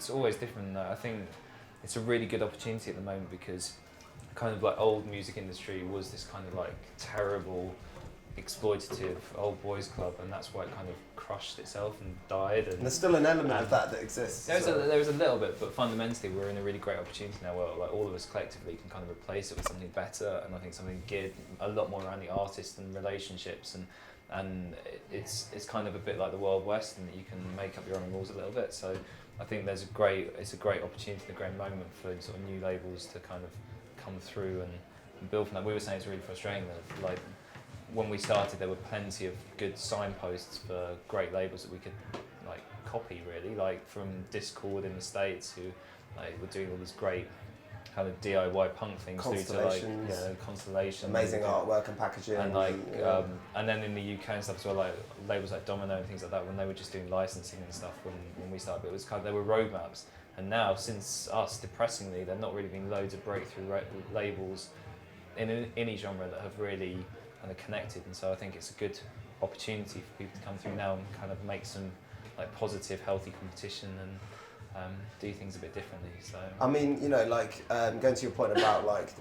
it's always different. I think it's a really good opportunity at the moment because kind of like old music industry was this kind of like terrible, exploitative old boys club, and that's why it kind of crushed itself and died. And there's still an element of that exists. There is a little bit, but fundamentally we're in a really great opportunity now where like all of us collectively can kind of replace it with something better, and I think something geared a lot more around the artist and relationships, and it's kind of a bit like the Wild West, and that you can make up your own rules a little bit. So I think it's a great opportunity, a great moment for sort of new labels to kind of come through and build from that. We were saying it's really frustrating that like when we started there were plenty of good signposts for great labels that we could like copy, really, like from Discord in the States, who like were doing all these great kind of DIY punk things through to like Constellation, amazing artwork and packaging, and like and then in the UK and stuff as well, like labels like Domino and things like that, when they were just doing licensing and stuff when we started, it was kind of, there were roadmaps. And now, since us, depressingly, there have not really been loads of breakthrough labels in any genre that have really kind of connected. And so I think it's a good opportunity for people to come through now and kind of make some like positive, healthy competition and do things a bit differently. So I mean, you know, like going to your point about like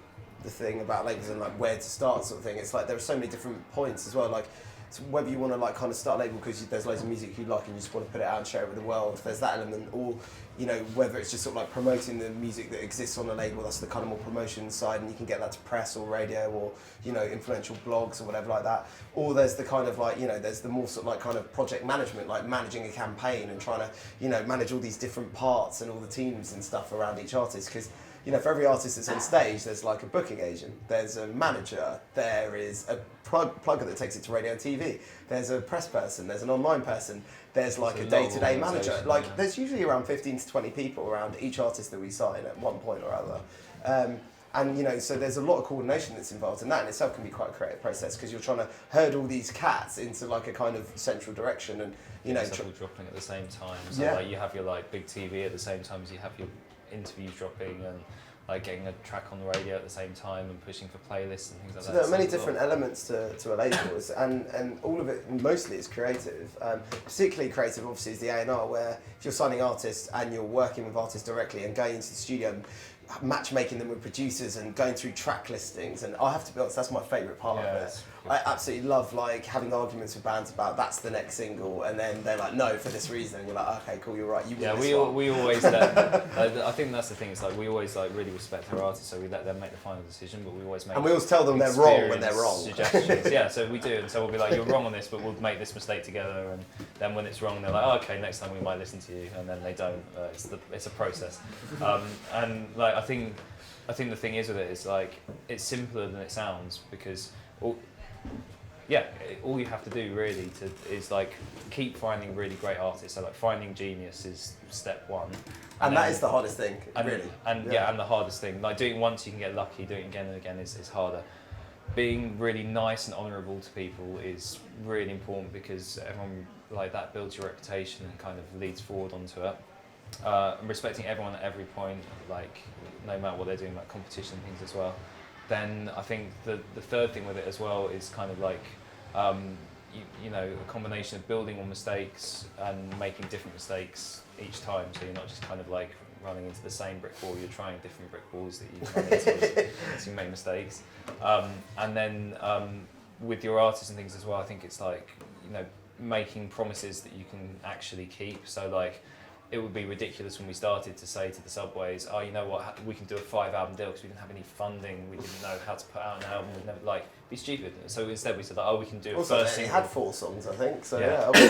the thing about labels and like where to start sort of thing. It's like there are so many different points as well. Like, so whether you want to like kind of start a label because there's loads of music you like and you just want to put it out and share it with the world, there's that element, or you know, whether it's just sort of like promoting the music that exists on a label, that's the kind of more promotion side, and you can get that to press or radio or, you know, influential blogs or whatever like that. Or there's the kind of like, you know, there's the more sort of like kind of project management, like managing a campaign and trying to, you know, manage all these different parts and all the teams and stuff around each artist. Because, you know, for every artist that's on stage, there's like a booking agent, there's a manager, there is a plugger that takes it to radio and TV, there's a press person, there's an online person, there's like a day-to-day manager. Like, there's usually around 15 to 20 people around each artist that we sign at one point or other. And, you know, so there's a lot of coordination that's involved, and that in itself can be quite a creative process because you're trying to herd all these cats into like a kind of central direction, and, you know... It's all dropping at the same time, so like you have your like big TV at the same time as you have your interviews dropping, and like getting a track on the radio at the same time and pushing for playlists and things like that. So there are many different elements to a label, and all of it mostly is creative. Particularly creative, obviously, is the A&R, where if you're signing artists and you're working with artists directly and going into the studio and matchmaking them with producers and going through track listings, and I have to be honest, that's my favourite part of it. I absolutely love like having arguments with bands about that's the next single, and then they're like, no, for this reason, and you're like, okay, cool, you're right, you win this one. We always I think that's the thing, it's like we always like really respect our artists, so we let them make the final decision, but we always make, and we always tell them they're wrong when they're wrong. Suggestions. Yeah, so we do, and so we'll be like, you're wrong on this, but we'll make this mistake together, and then when it's wrong, they're like, oh, okay, next time we might listen to you, and then they don't. It's a process, and like I think the thing is with it is like it's simpler than it sounds, because all you have to do really is like keep finding really great artists. So like finding genius is step one, and that is the hardest thing, really. And the hardest thing. Like doing it once you can get lucky, doing it again and again is harder. Being really nice and honourable to people is really important, because everyone like that builds your reputation and kind of leads forward onto it. And respecting everyone at every point, like no matter what they're doing, like competition and things as well. Then I think the third thing with it as well is kind of like you know, a combination of building on mistakes and making different mistakes each time, so you're not just kind of like running into the same brick wall, you're trying different brick walls that you run into as you make mistakes. And then with your artists and things as well, I think it's like, you know, making promises that you can actually keep. So like, it would be ridiculous when we started to say to the Subways, oh, you know what, we can do a 5-album deal because we didn't have any funding, we didn't know how to put out an album, we'd never, like, be stupid. So instead we said, like, oh, we can do a first single. It had 4 songs, I think, so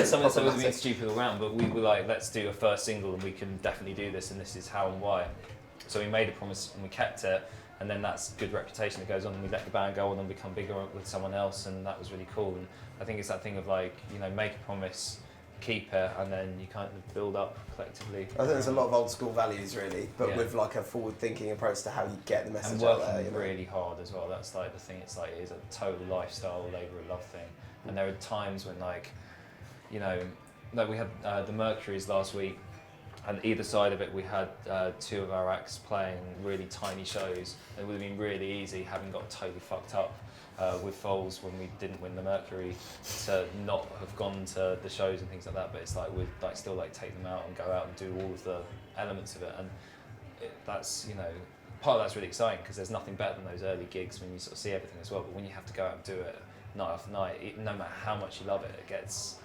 Some of it would be stupid all around, but we were like, let's do a first single and we can definitely do this, and this is how and why. So we made a promise and we kept it, and then that's good reputation that goes on, and we let the band go on and become bigger with someone else, and that was really cool. And I think it's that thing of like, you know, make a promise, keep it, and then you kind of build up collectively. I think there's a lot of old school values really, but with like a forward thinking approach to how you get the message out there. And working really hard as well, that's like the thing, it's like, it is a total lifestyle, labour of love thing. And there are times when like, you know, like we had the Mercury's last week, and either side of it we had 2 of our acts playing really tiny shows. It would have been really easy having got totally fucked up with Foals when we didn't win the Mercury to not have gone to the shows and things like that, but it's like we'd like still like take them out and go out and do all of the elements of it, and that's, you know, part of that's really exciting because there's nothing better than those early gigs when you sort of see everything as well, but when you have to go out and do it night after night, no matter how much you love it, it gets,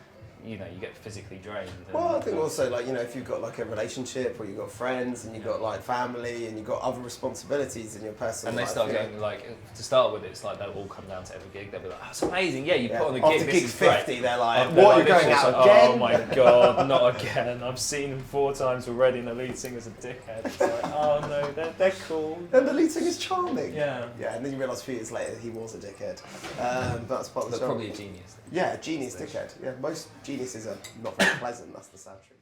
you know, you get physically drained. Well, I think also, like, you know, if you've got like a relationship or you've got friends and you've got like family and you've got other responsibilities in your personal life. And they start going, like, to start with, it's like they'll all come down to every gig, they'll be like, oh, it's amazing, yeah, you put on a gig, After this gig is 50, great. they're like, They're what, like, you're going literally, out it's like, again? oh my god, not again. I've seen them 4 times already and the lead singer's a dickhead. It's like, oh no, they're cool. And the lead singer's charming. Yeah. Yeah, and then you realise a few years later he was a dickhead. But that's part of the But show. probably a genius. Yeah, genius dickhead. Yeah, most geniuses are not very pleasant, that's the sad truth.